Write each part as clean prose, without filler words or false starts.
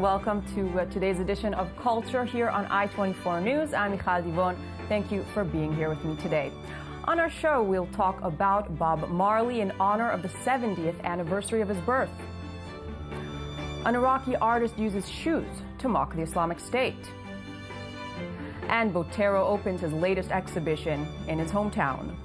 and welcome to today's edition of Culture here on I-24 News. I'm Michal. Thank you for being here with me today. On our show, we'll talk about Bob Marley in honor of the 70th anniversary of his birth. An Iraqi artist uses shoes to mock the Islamic State. And Botero opens his latest exhibition in his hometown.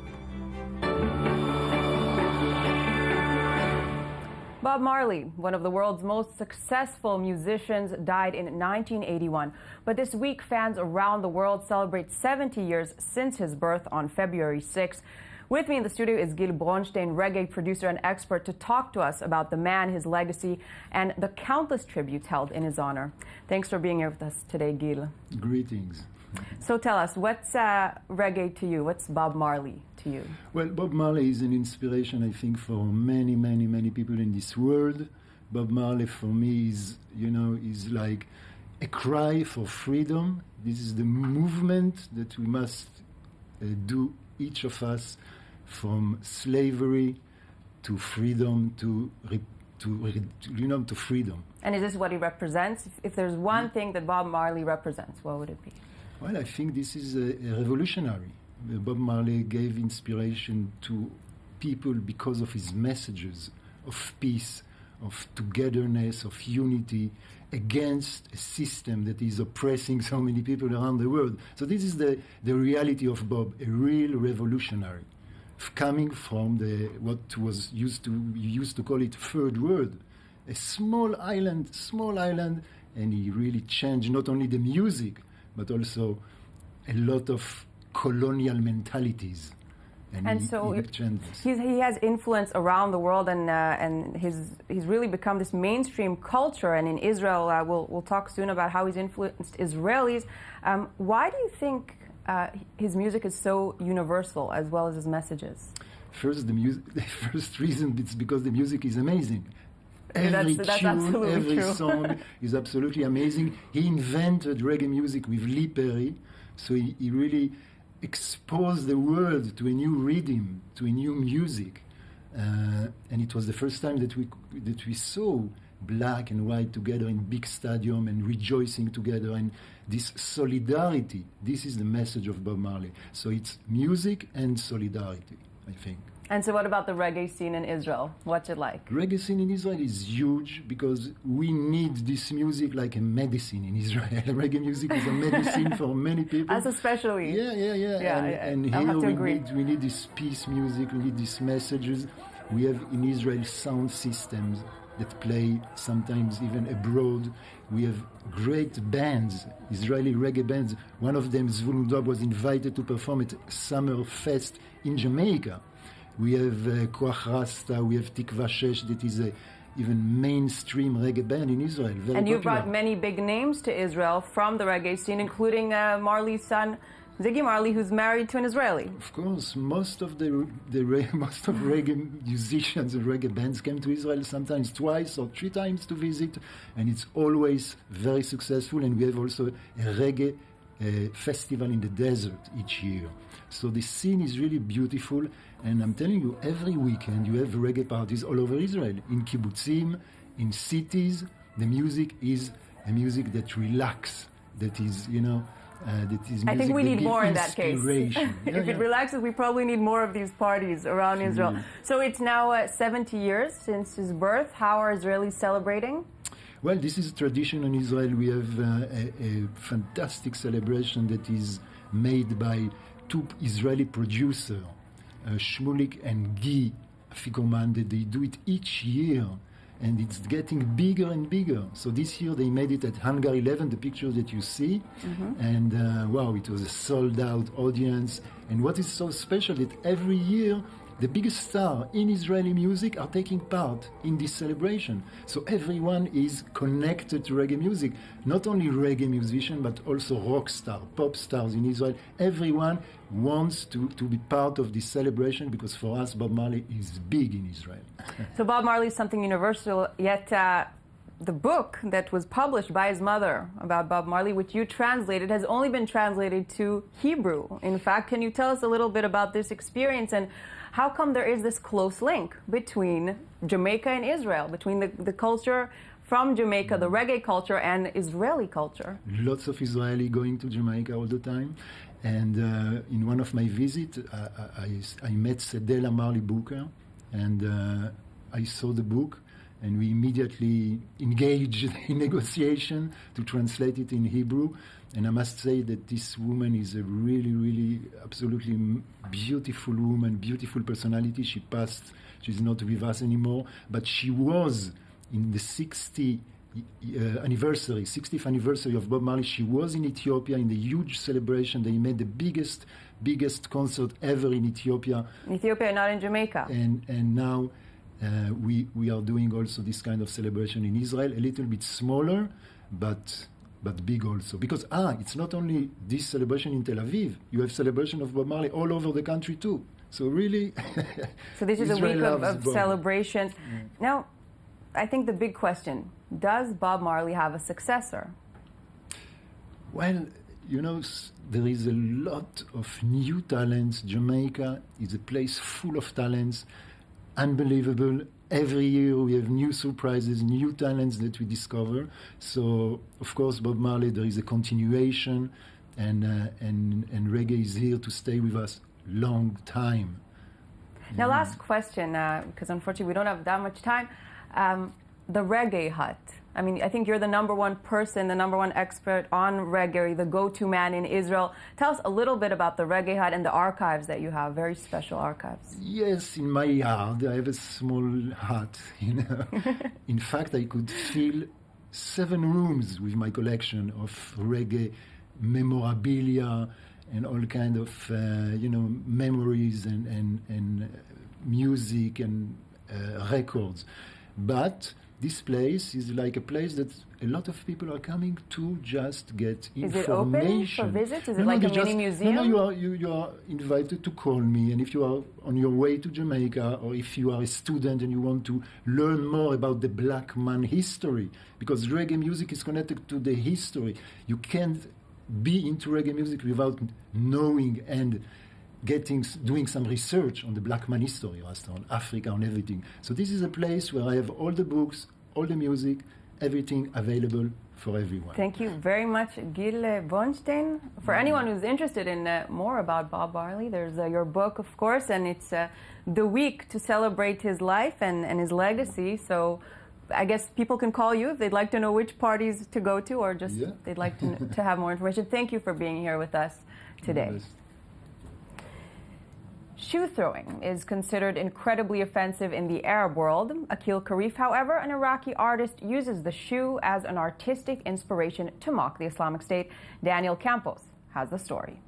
Bob Marley, one of the world's most successful musicians, died in 1981. But this week, fans around the world celebrate 70 years since his birth on February 6th. With me in the studio is Gil Bronstein, reggae producer and expert, to talk to us about the man, his legacy, and the countless tributes held in his honor. Thanks for being here with us today, Gil. Greetings. So tell us, what's reggae to you? What's Bob Marley to you? Well, Bob Marley is an inspiration, I think, for many, many, many people in this world. Bob Marley, for me, is like a cry for freedom. This is the movement that we must do, each of us, from slavery to freedom to freedom. And is this what he represents? If there's one thing that Bob Marley represents, what would it be? Well, I think this is a revolutionary. Bob Marley gave inspiration to people because of his messages of peace, of togetherness, of unity against a system that is oppressing so many people around the world. So this is the reality of Bob, a real revolutionary, coming from what was used to call it third world, a small island, and he really changed not only the music, but also a lot of colonial mentalities. And so he has influence around the world, and he's really become this mainstream culture. And in Israel, we'll talk soon about how he's influenced Israelis. Why do you think his music is so universal as well as his messages? First, the first reason is because the music is amazing. Every that's tune, every true. song is absolutely amazing. He invented reggae music with Lee Perry, so he really exposed the world to a new rhythm, to a new music, and it was the first time that we saw black and white together in big stadium and rejoicing together, and this solidarity. This is the message of Bob Marley. So it's music and solidarity, I think. And so what about the reggae scene in Israel? What's it like? Reggae scene in Israel is huge because we need this music like a medicine in Israel. Reggae music is a medicine for many people. Us especially. Yeah. And here we need this peace music, we need these messages. We have in Israel sound systems that play sometimes even abroad. We have great bands, Israeli reggae bands. One of them, Zvulun Dog, was invited to perform at Summer Fest in Jamaica. We have Koach Rasta, we have Tikva Shesh, that is even mainstream reggae band in Israel. Very and you've popular. brought many big names to Israel from the reggae scene, including Marley's son, Ziggy Marley, who's married to an Israeli. Of course, most of reggae musicians and reggae bands came to Israel sometimes twice or three times to visit, and it's always very successful. And we have also a reggae festival in the desert each year. So the scene is really beautiful, and I'm telling you, every weekend you have reggae parties all over Israel, in kibbutzim, in cities. The music is a music that relaxes, that is, that is music. I think we need more in that case. If it relaxes, we probably need more of these parties around Israel. So it's now 70 years since his birth. How are Israelis celebrating? Well, this is a tradition in Israel. We have a fantastic celebration that is made by two Israeli producers, Shmulik and Guy Fickerman. They do it each year, and it's getting bigger and bigger. So this year they made it at Hangar 11, the picture that you see, and wow, it was a sold-out audience. And what is so special that every year the biggest stars in Israeli music are taking part in this celebration. So everyone is connected to reggae music. Not only reggae musicians, but also rock stars, pop stars in Israel. Everyone wants to be part of this celebration because for us, Bob Marley is big in Israel. So Bob Marley is something universal, yet the book that was published by his mother about Bob Marley, which you translated, has only been translated to Hebrew. In fact, can you tell us a little bit about this experience and how come there is this close link between Jamaica and Israel, between the culture from Jamaica, the reggae culture and Israeli culture. Lots of Israeli going to Jamaica all the time. And in one of my visits, I met Sedela Marley Booker, and I saw the book, and we immediately engaged in negotiation to translate it in Hebrew. And I must say that this woman is a really, really, absolutely beautiful woman, beautiful personality. She passed, she's not with us anymore, but she was in the 60th anniversary of Bob Marley. She was in Ethiopia in the huge celebration. They made the biggest concert ever in Ethiopia. In Ethiopia, not in Jamaica. And now we are doing also this kind of celebration in Israel, a little bit smaller, but big also. Because it's not only this celebration in Tel Aviv. You have celebration of Bob Marley all over the country too. So really, so this is a week of celebrations. Mm. Now, I think the big question, does Bob Marley have a successor? Well, you know, there is a lot of new talents. Jamaica is a place full of talents, unbelievable. Every year we have new surprises, new talents that we discover. So, of course, Bob Marley, there is a continuation, and reggae is here to stay with us long time. Now, last question, because unfortunately we don't have that much time. The Reggae Hut. I mean, I think you're the number one person, the number one expert on reggae, the go-to man in Israel. Tell us a little bit about the Reggae Hut and the archives that you have, very special archives. Yes, in my yard, I have a small hut, you know. In fact, I could fill 7 rooms with my collection of reggae memorabilia and all kind of, memories and music and records. But this place is like a place that a lot of people are coming to just get information. Is it open for visits? Is it like a mini museum? No, you are invited to call me, and if you are on your way to Jamaica, or if you are a student and you want to learn more about the black man history, because reggae music is connected to the history. You can't be into reggae music without knowing and doing some research on the black man history, on Africa, on everything. So this is a place where I have all the books, all the music, everything available for everyone. Thank you very much, Gil Bonstein. For anyone who's interested in more about Bob Marley, there's your book, of course, and it's the week to celebrate his life and his legacy. So I guess people can call you if they'd like to know which parties to go to, or just they'd like to have more information. Thank you for being here with us today. Yes. Shoe throwing is considered incredibly offensive in the Arab world. Akil Karif, however, an Iraqi artist, uses the shoe as an artistic inspiration to mock the Islamic State. Daniel Campos has the story.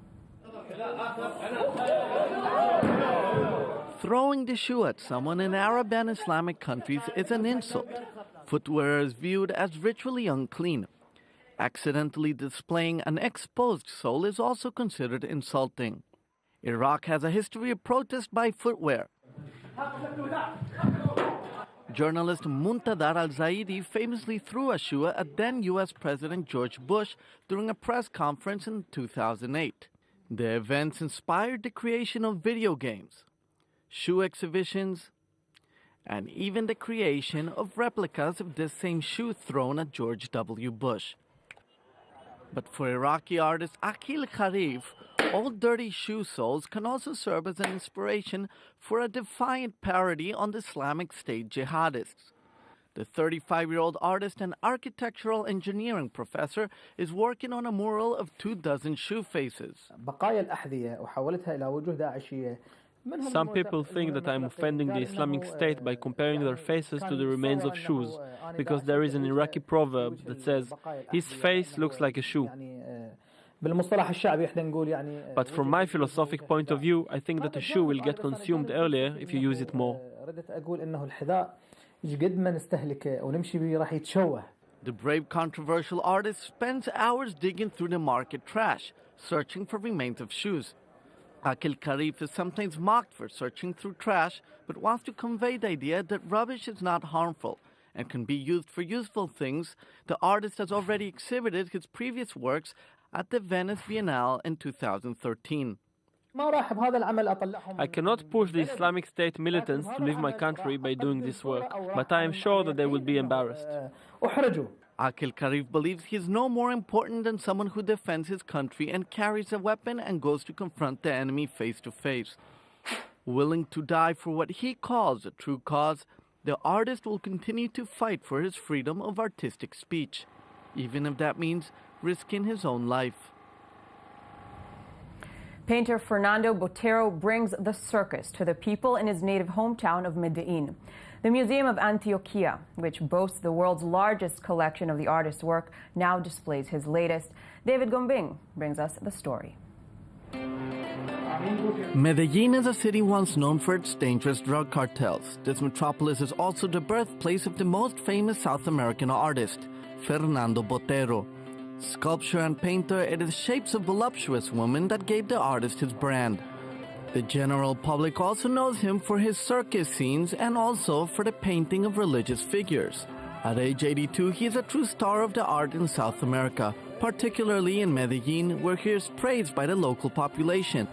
Throwing the shoe at someone in Arab and Islamic countries is an insult. Footwear is viewed as ritually unclean. Accidentally displaying an exposed sole is also considered insulting. Iraq has a history of protest by footwear. Journalist Muntadar al-Zaidi famously threw a shoe at then U.S. President George Bush during a press conference in 2008. The events inspired the creation of video games, shoe exhibitions, and even the creation of replicas of this same shoe thrown at George W. Bush. But for Iraqi artist Akil Karif, old dirty shoe soles can also serve as an inspiration for a defiant parody on the Islamic State jihadists. The 35-year-old artist and architectural engineering professor is working on a mural of 24 shoe faces. Some people think that I'm offending the Islamic State by comparing their faces to the remains of shoes, because there is an Iraqi proverb that says, his face looks like a shoe. But from my philosophic point of view, I think that a shoe will get consumed earlier if you use it more. The brave controversial artist spends hours digging through the market trash, searching for remains of shoes. Akil Karif is sometimes mocked for searching through trash, but wants to convey the idea that rubbish is not harmful and can be used for useful things. The artist has already exhibited his previous works at the Venice Biennale in 2013. I cannot push the Islamic State militants to leave my country by doing this work, but I am sure that they will be embarrassed. Akil Karif believes he is no more important than someone who defends his country and carries a weapon and goes to confront the enemy face to face. Willing to die for what he calls a true cause, the artist will continue to fight for his freedom of artistic speech, even if that means risking his own life. Painter Fernando Botero brings the circus to the people in his native hometown of Medellin. The Museum of Antioquia, which boasts the world's largest collection of the artist's work, now displays his latest. David Gombing brings us the story. Medellin is a city once known for its dangerous drug cartels. This metropolis is also the birthplace of the most famous South American artist, Fernando Botero. Sculptor and painter, it is shapes of voluptuous women that gave the artist his brand. The general public also knows him for his circus scenes and also for the painting of religious figures. At age 82, he is a true star of the art in South America, particularly in Medellin, where he is praised by the local population.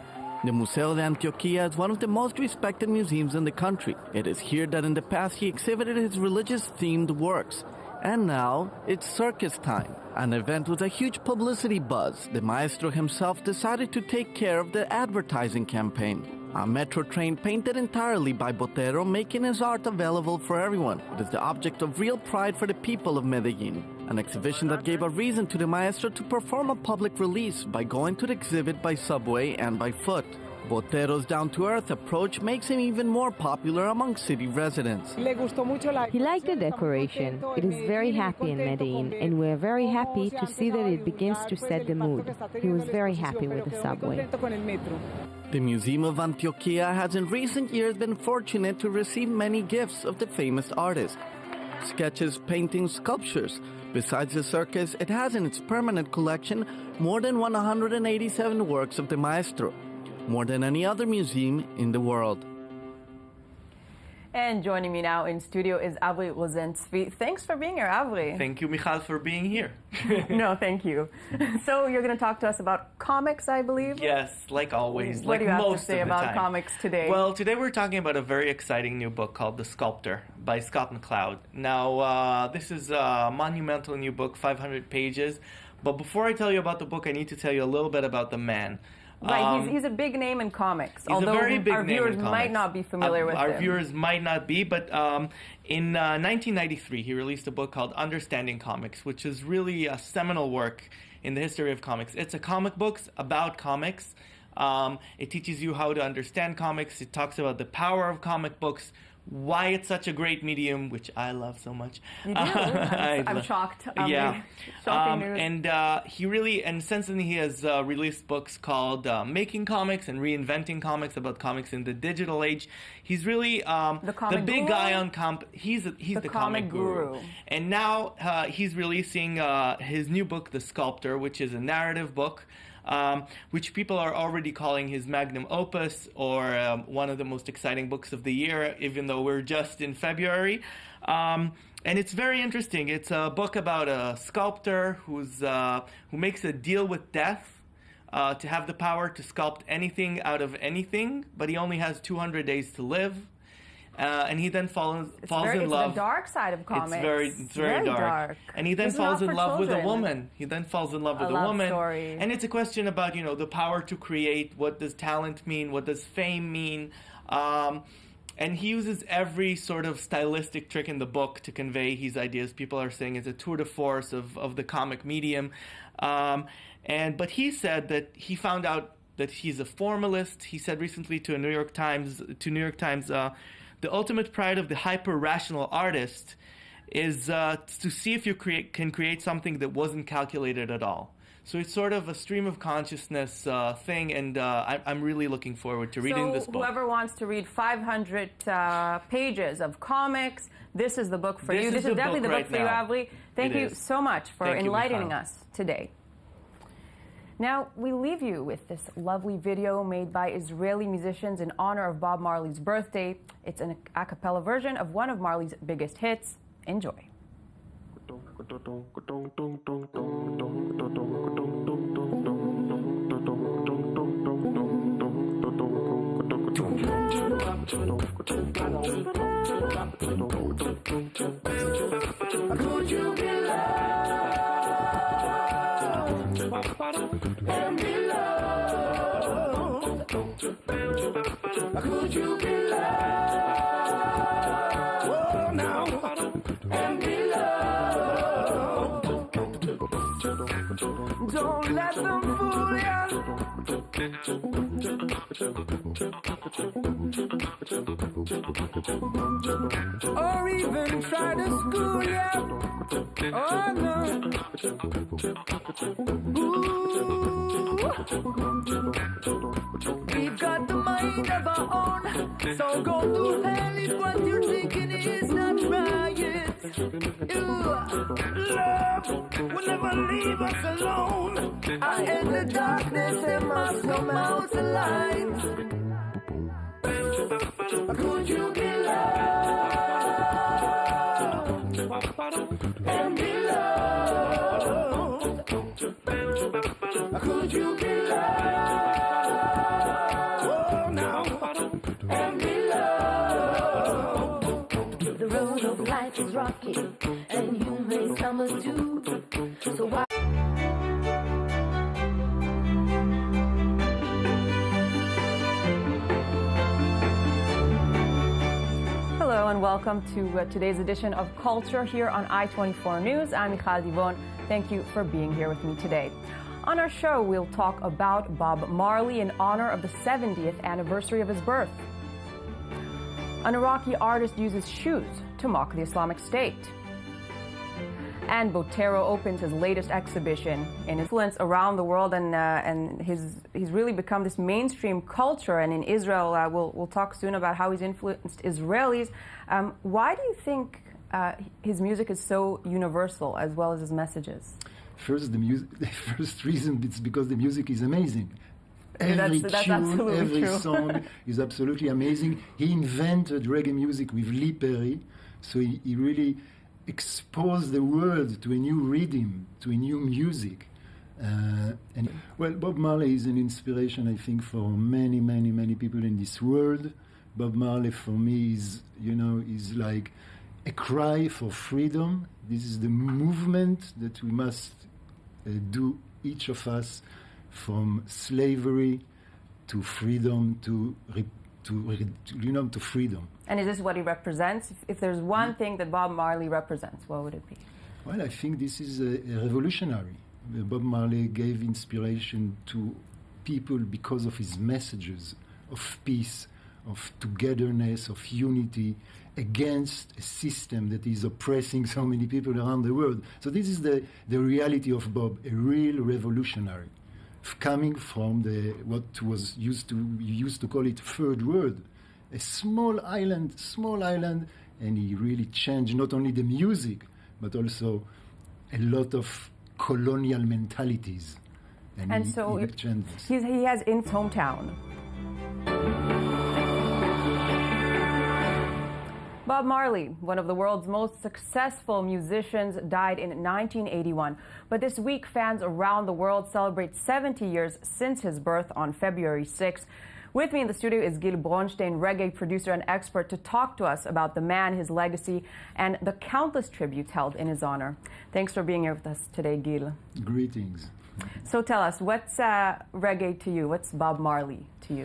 The Museo de Antioquia is one of the most respected museums in the country. It is here that in the past he exhibited his religious-themed works. And now, it's circus time. An event with a huge publicity buzz. The maestro himself decided to take care of the advertising campaign. A metro train painted entirely by Botero, making his art available for everyone. It is the object of real pride for the people of Medellin. An exhibition that gave a reason to the maestro to perform a public release by going to the exhibit by subway and by foot. Botero's down-to-earth approach makes him even more popular among city residents. He liked the decoration. It is very happy in Medellin, and we are very happy to see that it begins to set the mood. He was very happy with the subway. The Museum of Antioquia has in recent years been fortunate to receive many gifts of the famous artist. Sketches, paintings, sculptures. Besides the circus, it has in its permanent collection more than 187 works of the maestro, more than any other museum in the world. And joining me now in studio is Avri Rosentzvi. Thanks for being here, Avri. Thank you, Michal, for being here. No, thank you. So you're going to talk to us about comics, I believe? Yes, like always. What like do you have most to say of the about time. comics today? Well, today we're talking about a very exciting new book called The Sculptor by Scott McCloud. Now, this is a monumental new book, 500 pages. But before I tell you about the book, I need to tell you a little bit about the man. Right, he's a big name in comics, He's although a very big our name viewers in comics. might not be familiar with him. Our viewers might not be, but in 1993, he released a book called Understanding Comics, which is really a seminal work in the history of comics. It's a comic book about comics. It teaches you how to understand comics. It talks about the power of comic books, why it's such a great medium, which I love so much. You do? I'm shocked. Yeah. Shocking news. And he really, and since then he has released books called Making Comics and Reinventing Comics, about comics in the digital age. He's really the big guy on he's the comic guru. And now he's releasing his new book, The Sculptor, which is a narrative book. Which people are already calling his magnum opus, or one of the most exciting books of the year, even though we're just in February. And it's very interesting. It's a book about a sculptor who makes a deal with death to have the power to sculpt anything out of anything, but he only has 200 days to live. And he then falls in love. It's the dark side of comics. It's very dark. And he then falls in love with a woman. He then falls in love with a woman. Story. And it's a question about, the power to create. What does talent mean? What does fame mean? And he uses every sort of stylistic trick in the book to convey his ideas. People are saying it's a tour de force of the comic medium. But he said that he found out that he's a formalist. He said recently to New York Times, the ultimate pride of the hyper-rational artist is to see if you can create something that wasn't calculated at all. So it's sort of a stream of consciousness thing, and I'm really looking forward to reading this book. So whoever wants to read 500 pages of comics, this is the book for you. This is definitely the book for you, Avri. Thank you so much for enlightening us today. Now, we leave you with this lovely video made by Israeli musicians in honor of Bob Marley's birthday. It's an a cappella version of one of Marley's biggest hits. Enjoy. Could you be loved and be loved? Could you be loved? Oh, now and be loved. Don't let them fool you. Or even try to school you. Oh no. Ooh. We've got the mind of our own. So go to hell if what you're thinking is not right. Love will never leave us alone. In the darkness there must come out the light. Could you be loved and be loved? Could you be loved? Oh, now and be loved. The road of life is rocky, and you may stumble too. So why? Hello and welcome to today's edition of Culture here on I-24 News. I'm Michal. Thank you for being here with me today. On our show, we'll talk about Bob Marley in honor of the 70th anniversary of his birth. An Iraqi artist uses shoes to mock the Islamic State. And Botero opens his latest exhibition in influence around the world, and he's really become this mainstream culture. And in Israel, we'll talk soon about how he's influenced Israelis. Why do you think his music is so universal as well as his messages? First, the first reason is because the music is amazing. Every that's tune, every true. song is absolutely amazing. He invented reggae music with Lee Perry, so he really exposed the world to a new rhythm, to a new music. Bob Marley is an inspiration, I think, for many, many, many people in this world. Bob Marley, for me, is like a cry for freedom. This is the movement that we must do, each of us, from slavery to freedom to freedom. And is this what he represents? If there's one thing that Bob Marley represents, what would it be? Well, I think this is a revolutionary. Bob Marley gave inspiration to people because of his messages of peace, of togetherness, of unity against a system that is oppressing so many people around the world. So this is the reality of Bob, a real revolutionary, coming from what was used to call it third world, a small island, and he really changed not only the music, but also a lot of colonial mentalities. And so he changed this. He has in his hometown. Bob Marley, one of the world's most successful musicians, died in 1981. But this week, fans around the world celebrate 70 years since his birth on February 6th. With me in the studio is Gil Bronstein, reggae producer and expert, to talk to us about the man, his legacy, and the countless tributes held in his honor. Thanks for being here with us today, Gil. Greetings. So tell us, what's reggae to you? What's Bob Marley?